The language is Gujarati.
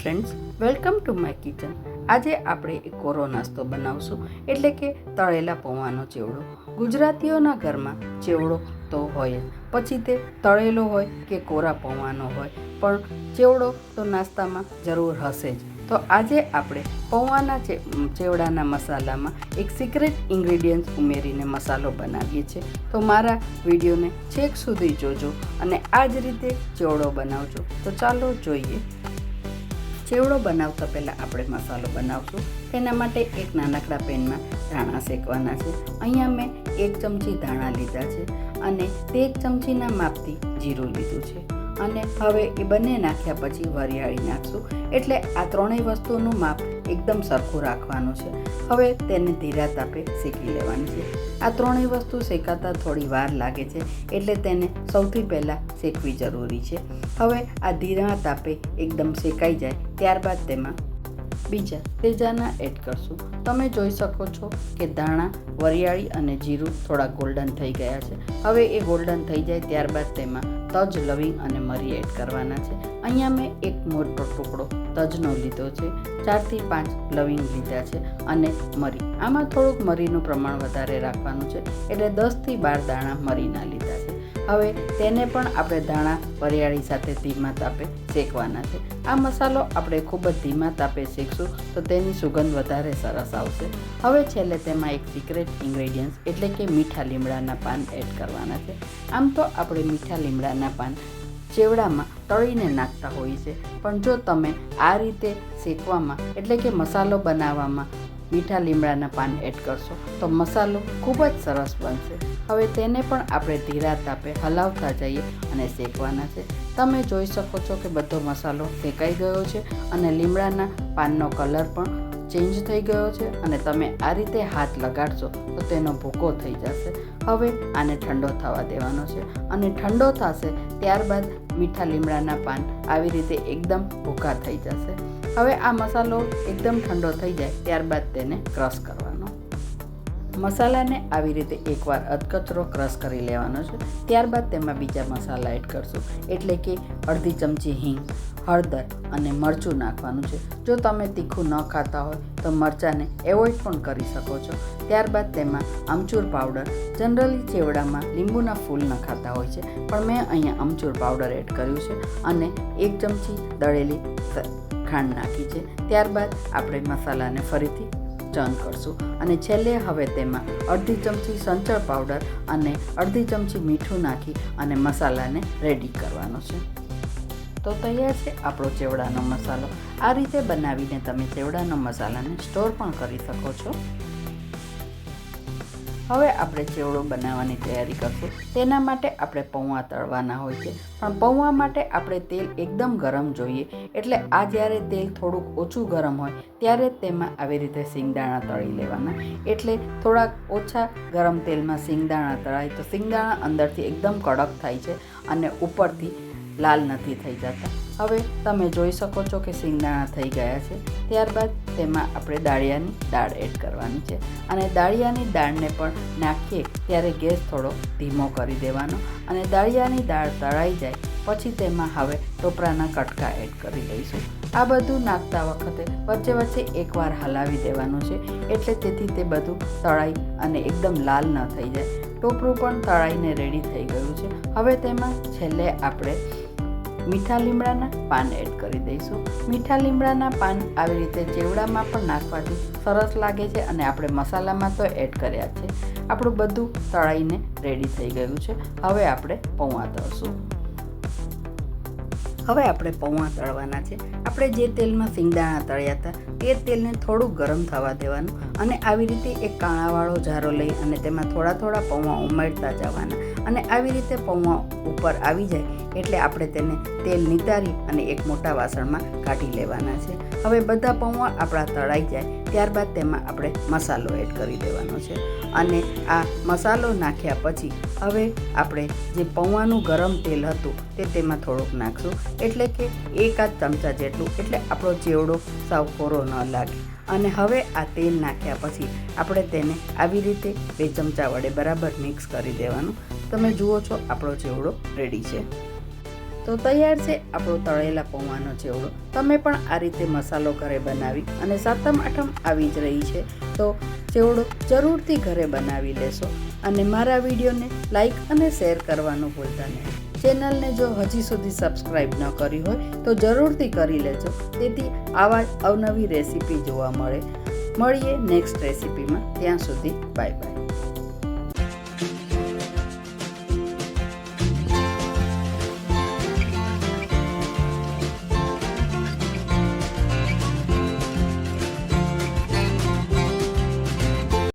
Friends, welcome to my kitchen. આજે આપણે એક કોરો નાસ્તો બનાવશું, એટલે કે તળેલા પૌવાનો ચેવડો. ગુજરાતીઓના ઘરમાં ચેવડો તો હોય જ, પછી તે તળેલો હોય કે કોરા પૌવાનો હોય, પણ ચેવડો તો નાસ્તામાં જરૂર હશે જ. તો આજે આપણે પૌવાના ચેવડાના મસાલામાં એક સિક્રેટ ઇન્ગ્રીડિયન્ટ ઉમેરીને મસાલો બનાવીએ છીએ. તો મારા વિડીયોને છેક સુધી જોજો અને આ જ રીતે ચેવડો બનાવજો. તો ચાલો જોઈએ. ચેવડો બનાવતા પહેલાં આપણે મસાલો બનાવશું. તેના માટે એક નાનકડા પેનમાં ધાણા શેકવાના છે. અહીંયા મેં 1 ચમચી ધાણા લીધા છે અને તે 1 ચમચીના માપથી જીરું લીધું છે. અને હવે એ બંને નાખ્યા પછી વરિયાળી નાખશું. એટલે આ ત્રણેય વસ્તુનું માપ એકદમ સરખું રાખવાનું છે. હવે તેને ધીરા તાપે શેકી લેવાની છે. આ ત્રણેય વસ્તુ શેકાતા થોડી વાર લાગે છે, એટલે તેને સૌથી પહેલાં શેકવી જરૂરી છે. હવે આ ધીરા તાપે એકદમ શેકાઈ જાય ત્યારબાદ તેમાં બીજા તેજાના એડ કરશું. તમે જોઈ શકો છો કે ધાણા, વરિયાળી અને જીરું થોડા ગોલ્ડન થઈ ગયા છે. હવે એ ગોલ્ડન થઈ જાય ત્યારબાદ તેમાં તજ, લવિંગ અને મરી એડ કરવાના છે. અહીંયા મેં એક મોટો ટુકડો તજનો લીધો છે, 4 થી 5 લવિંગ લીધા છે અને મરી. આમાં થોડુંક મરીનું પ્રમાણ વધારે રાખવાનું છે, એટલે 10 થી 12 દાણા મરીના લીધા છે. હવે તેને પણ આપણે ધાણા વરિયાળી સાથે ધીમા તાપે શેકવાના છે. આ મસાલો આપણે ખૂબ જ ધીમા તાપે શેકશું તો તેની સુગંધ વધારે સરસ આવશે. હવે છેલ્લે તેમાં એક સિક્રેટ ઇન્ગ્રેડિયન્ટ એટલે કે મીઠા લીમડાના પાન એડ કરવાના છે. આમ તો આપણે મીઠા લીમડાના પાન ચેવડામાં તળીને નાખતા હોઈએ છીએ, પણ જો તમે આ રીતે શેકવામાં એટલે કે મસાલો બનાવવામાં મીઠા લીમડાના પાન એડ કરશો તો મસાલો ખૂબ જ સરસ બનશે. હવે તેને પણ આપણે ધીરા તાપે હલાવતા જઈએ અને શેકવાના છે. તમે જોઈ શકો છો કે બધો મસાલો શેકાઈ ગયો છે અને લીમડાના પાનનો કલર પણ ચેન્જ થઈ ગયો છે અને તમે આ રીતે હાથ લગાડશો તો તેનો ભૂકો થઈ જશે. હવે આને ઠંડો થવા દેવાનો છે અને ઠંડો થશે ત્યારબાદ મીઠા લીમડાના પાન આવી રીતે એકદમ ભૂકા થઈ જશે. હવે આ મસાલો એકદમ ઠંડો થઈ જાય ત્યારબાદ તેને ક્રશ કરવાનો. મસાલાને આવી રીતે એકવાર અધકચરો ક્રશ કરી લેવાનો છે. ત્યારબાદ તેમાં બીજા મસાલા એડ કરશું, એટલે કે અડધી ચમચી હિંગ, હળદર અને મરચું નાખવાનું છે. જો તમે તીખું ન ખાતા હોય તો મરચાંને એવોઇડ પણ કરી શકો છો. ત્યારબાદ તેમાં આમચૂર પાવડર. જનરલી ચેવડામાં લીંબુના ફૂલ ન ખાતા હોય છે, પણ મેં અહીંયા આમચૂર પાવડર એડ કર્યું છે અને 1 ચમચી દળેલી ખાંડ નાખી છે. ત્યારબાદ આપણે મસાલાને ફરીથી ચર્ન કરશું અને છેલ્લે હવે તેમાં અડધી ચમચી સંચળ પાવડર અને અડધી ચમચી મીઠું નાખી અને મસાલાને રેડી કરવાનો છે. તો તૈયાર છે આપણો ચેવડાનો મસાલો. આ રીતે બનાવીને તમે ચેવડાનો મસાલાને સ્ટોર પણ કરી શકો છો. હવે આપણે ચેવડો બનાવવાની તૈયારી કરશું. તેના માટે આપણે પૌવા તળવાના હોય છે, પણ પૌવા માટે આપણે તેલ એકદમ ગરમ જોઈએ. એટલે આ જ્યારે તેલ થોડુંક ઓછું ગરમ હોય ત્યારે તેમાં આવી રીતે સિંગદાણા તળી લેવાના. એટલે થોડાક ઓછા ગરમ તેલમાં સિંગદાણા તળાય તો સિંગદાણા અંદરથી એકદમ કડક થાય છે અને ઉપરથી લાલ નથી થઈ જતા. હવે તમે જોઈ શકો છો કે સિંગદાણા થઈ ગયા છે. ત્યારબાદ તેમાં આપણે દાળિયાની દાળ એડ કરવાની છે અને દાળિયાની દાળને પણ નાખીએ ત્યારે ગેસ થોડો ધીમો કરી દેવાનો અને દાળિયાની દાળ તળાઈ જાય પછી તેમાં હવે ટોપરાના કટકા એડ કરી લઈશું. આ બધું નાખતા વખતે વચ્ચે વચ્ચે એકવાર હલાવી દેવાનું છે, એટલે તેથી તે બધું તળાઈ અને એકદમ લાલ ન થઈ જાય. ટોપરું પણ તળાઈને રેડી થઈ ગયું છે. હવે તેમાં છેલ્લે આપણે મીઠા લીમડાના પાન એડ કરી દઈશું. મીઠા લીમડાના પાન આવી રીતે ચેવડામાં પણ નાખવાથી સરસ લાગે છે અને આપણે મસાલામાં તો એડ કર્યા છે. આપણું બધું તળાઈને રેડી થઈ ગયું છે. હવે આપણે પૌવા તળશું. હવે આપણે પૌવા તળવાના છે. આપણે જે તેલમાં સિંગદાણા તળ્યા હતા તે તેલને થોડું ગરમ થવા દેવાનું અને આવી રીતે એક કાણાવાળો જારો લઈ અને તેમાં થોડા થોડા પૌવા ઉમેરતા જવાના અને આવી રીતે પૌવા ઉપર આવી જાય એટલે આપણે તેને તેલ નિતારી અને એક મોટા વાસણમાં કાઢી લેવાના છે. હવે બધા પૌવા આપણા તળાઈ જાય ત્યારબાદ તેમાં આપણે મસાલો એડ કરી દેવાનો છે અને આ મસાલો નાખ્યા પછી હવે આપણે જે પૌવાનું ગરમ તેલ હતું તે તેમાં થોડુંક નાખશું, એટલે કે 1 ચમચા જેટલું, એટલે આપણો ચેવડો સાવ કોરો ન લાગે. અને હવે આ તેલ નાખ્યા પછી આપણે તેને આવી રીતે 2 ચમચા વડે બરાબર મિક્સ કરી દેવાનું. તમે જુઓ છો આપણો ચેવડો રેડી છે. તો તૈયાર છે આપણો તળેલા પૌવાનો ચેવડો. તમે પણ આ રીતે મસાલો ઘરે બનાવી અને સાતમ આઠમ આવી જ રહી છે તો ચેવડો જરૂરથી ઘરે બનાવી લેશો અને મારા વિડીયોને લાઈક અને શેર કરવાનું ભૂલતા નહીં. ચેનલને જો હજી સુધી સબસ્ક્રાઈબ ન કરી હોય તો જરૂરથી કરી લેજો, તેથી આવા જ અવનવી રેસીપી જોવા મળીએ નેક્સ્ટ રેસીપીમાં. ત્યાં સુધી બાય બાય.